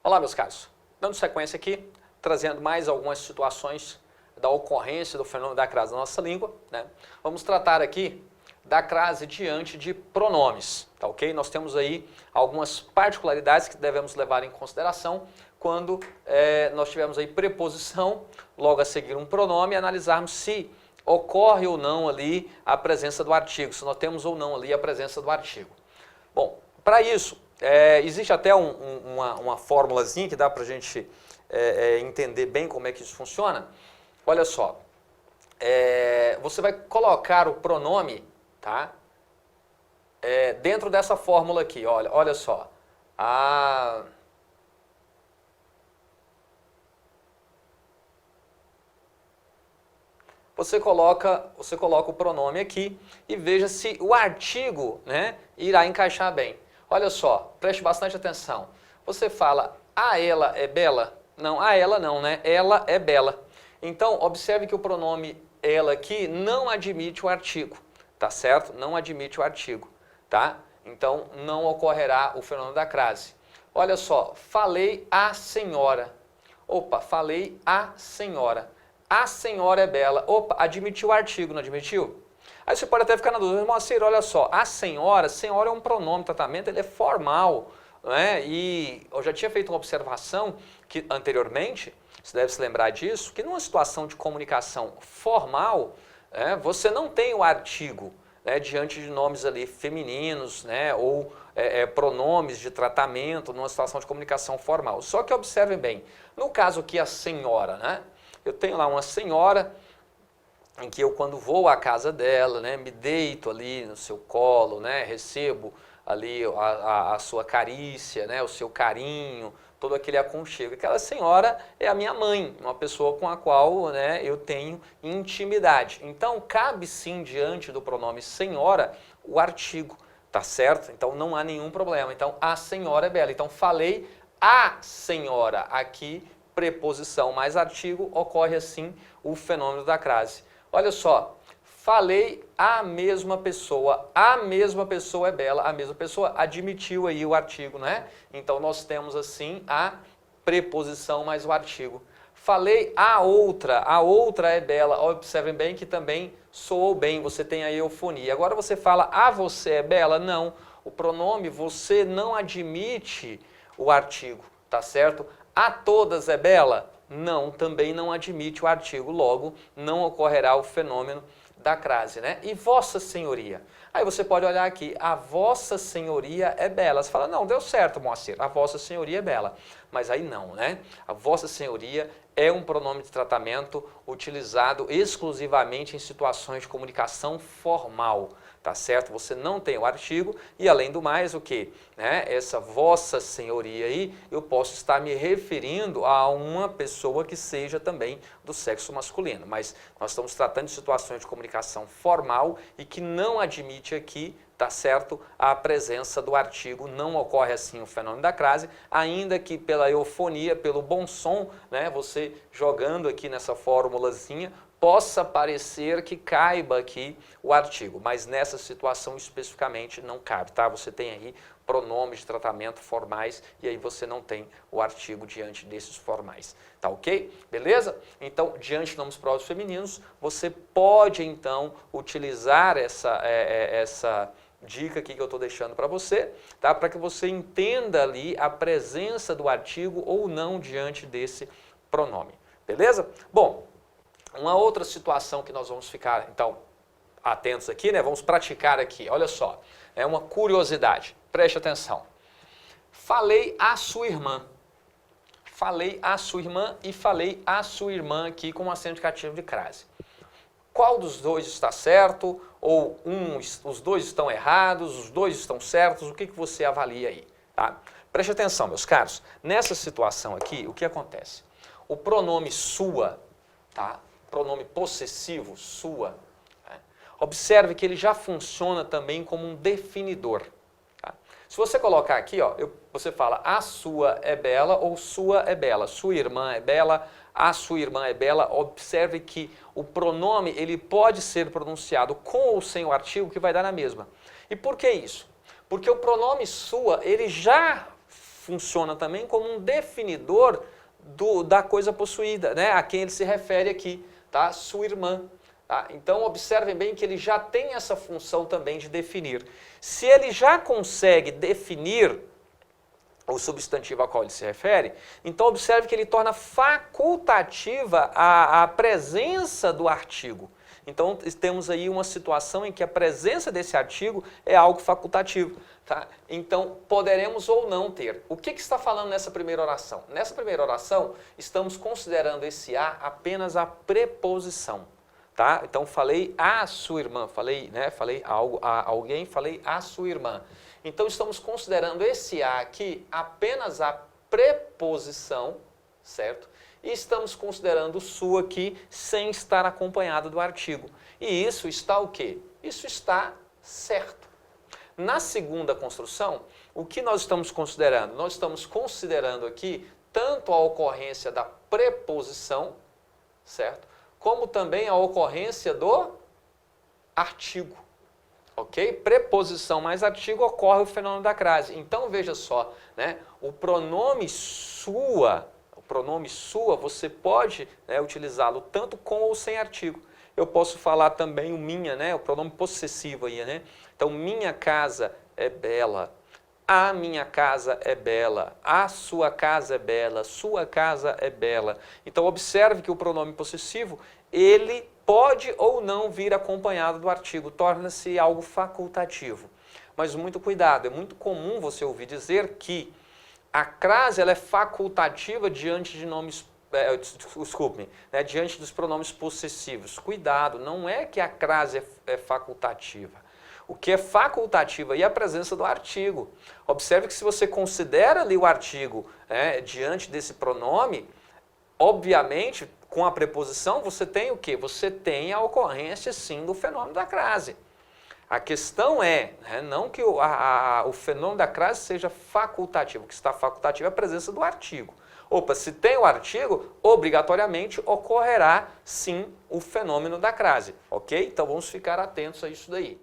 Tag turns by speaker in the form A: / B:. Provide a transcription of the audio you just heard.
A: Olá, meus caros. Dando sequência aqui, trazendo mais algumas situações da ocorrência do fenômeno da crase na nossa língua, né? Vamos tratar aqui da crase diante de pronomes, tá ok? Nós temos aí algumas particularidades que devemos levar em consideração quando nós tivermos aí preposição, logo a seguir um pronome, e analisarmos se ocorre ou não ali a presença do artigo, se nós temos ou não ali a presença do artigo. Bom, para isso, existe até uma formulazinha que dá para a gente entender bem como é que isso funciona. Olha só, você vai colocar o pronome, tá? Dentro dessa fórmula aqui, olha só. Você coloca o pronome aqui e veja se o artigo, né, irá encaixar bem. Olha só, preste bastante atenção. Você fala, a ela é bela? Não, a ela não, né? Ela é bela. Então, observe que o pronome ela aqui não admite o artigo, tá certo? Não admite o artigo, tá? Então, não ocorrerá o fenômeno da crase. Olha só, falei a senhora. Opa, falei a senhora. A senhora é bela. Opa, admitiu o artigo, não admitiu? Aí você pode até ficar na dúvida, Moacir, olha só, a senhora é um pronome de tratamento, ele é formal, né? E eu já tinha feito uma observação que anteriormente, você deve se lembrar disso, que numa situação de comunicação formal, você não tem o artigo, né, diante de nomes ali femininos, né, ou pronomes de tratamento numa situação de comunicação formal. Só que observem bem, no caso aqui a senhora, né, eu tenho lá uma senhora em que eu, quando vou à casa dela, né, me deito ali no seu colo, né, recebo ali a sua carícia, né, o seu carinho, todo aquele aconchego. Aquela senhora é a minha mãe, uma pessoa com a qual, né, eu tenho intimidade. Então, cabe sim, diante do pronome senhora, o artigo, tá certo? Então, não há nenhum problema. Então, a senhora é bela. Então, falei a senhora. Aqui, preposição mais artigo, ocorre assim o fenômeno da crase. Olha só, falei a mesma pessoa é bela, a mesma pessoa admitiu aí o artigo, né? Então, nós temos assim a preposição mais o artigo. Falei a outra é bela, observem bem que também soou bem, você tem a eufonia. Agora você fala a você é bela? Não, o pronome você não admite o artigo, tá certo? A todas é bela? Não, também não admite o artigo, logo não ocorrerá o fenômeno da crase, né? E vossa senhoria? Aí você pode olhar aqui, a vossa senhoria é bela. Você fala, não, deu certo, Moacir, a vossa senhoria é bela. Mas aí não, né? A vossa senhoria é um pronome de tratamento utilizado exclusivamente em situações de comunicação formal, tá certo? Você não tem o artigo e, além do mais, o que? Né? Essa vossa senhoria aí, eu posso estar me referindo a uma pessoa que seja também do sexo masculino, mas nós estamos tratando de situações de comunicação formal e que não admite aqui, tá certo, a presença do artigo, não ocorre assim o fenômeno da crase, ainda que pela eufonia, pelo bom som, né, você jogando aqui nessa formulazinha, possa parecer que caiba aqui o artigo, mas nessa situação especificamente não cabe, tá? Você tem aí pronomes de tratamento formais e aí você não tem o artigo diante desses formais, tá ok? Beleza? Então, diante de nomes próprios femininos, você pode então utilizar essa dica aqui que eu estou deixando para você, tá? Para que você entenda ali a presença do artigo ou não diante desse pronome, beleza? Bom, uma outra situação que nós vamos ficar, então, atentos aqui, né? Vamos praticar aqui, olha só, é uma curiosidade, preste atenção. Falei a sua irmã. Falei a sua irmã e falei a sua irmã aqui com um acento indicativo de crase. Qual dos dois está certo? Ou os dois estão errados, os dois estão certos? O que você avalia aí? Tá? Preste atenção, meus caros. Nessa situação aqui, o que acontece? O pronome sua, tá? Pronome possessivo, sua, né? Observe que ele já funciona também como um definidor. Tá? Se você colocar aqui, ó, você fala a sua é bela ou sua é bela, sua irmã é bela, a sua irmã é bela. Observe que o pronome ele pode ser pronunciado com ou sem o artigo, que vai dar na mesma. E por que isso? Porque o pronome sua ele já funciona também como um definidor da coisa possuída, né? A quem ele se refere aqui, tá? Sua irmã. Tá? Então, observem bem que ele já tem essa função também de definir. Se ele já consegue definir o substantivo ao qual ele se refere, então observe que ele torna facultativa a presença do artigo. Então, temos aí uma situação em que a presença desse artigo é algo facultativo. Tá? Então, poderemos ou não ter. O que está falando nessa primeira oração? Nessa primeira oração, estamos considerando esse a apenas a preposição. Tá? Então, falei a sua irmã, falei a alguém, falei a sua irmã. Então, estamos considerando esse a aqui apenas a preposição, certo? E estamos considerando o sua aqui sem estar acompanhado do artigo. E isso está o quê? Isso está certo. Na segunda construção, o que nós estamos considerando? Nós estamos considerando aqui tanto a ocorrência da preposição, certo? Como também a ocorrência do artigo. Ok? Preposição mais artigo ocorre o fenômeno da crase. Então, veja só, né? O pronome sua você pode, né, utilizá-lo tanto com ou sem artigo. Eu posso falar também o minha, né, o pronome possessivo aí, né? Então, minha casa é bela, a minha casa é bela, a sua casa é bela, sua casa é bela. Então, observe que o pronome possessivo, ele pode ou não vir acompanhado do artigo, torna-se algo facultativo. Mas muito cuidado, é muito comum você ouvir dizer que a crase ela é facultativa diante de nomes, diante dos pronomes possessivos. Cuidado, não é que a crase é facultativa. O que é facultativa é a presença do artigo. Observe que se você considera ali o artigo diante desse pronome, obviamente, com a preposição, você tem o quê? Você tem a ocorrência, sim, do fenômeno da crase. A questão é, não que o fenômeno da crase seja facultativo, o que está facultativo é a presença do artigo. Opa, se tem o artigo, obrigatoriamente ocorrerá, sim, o fenômeno da crase, ok? Então vamos ficar atentos a isso daí.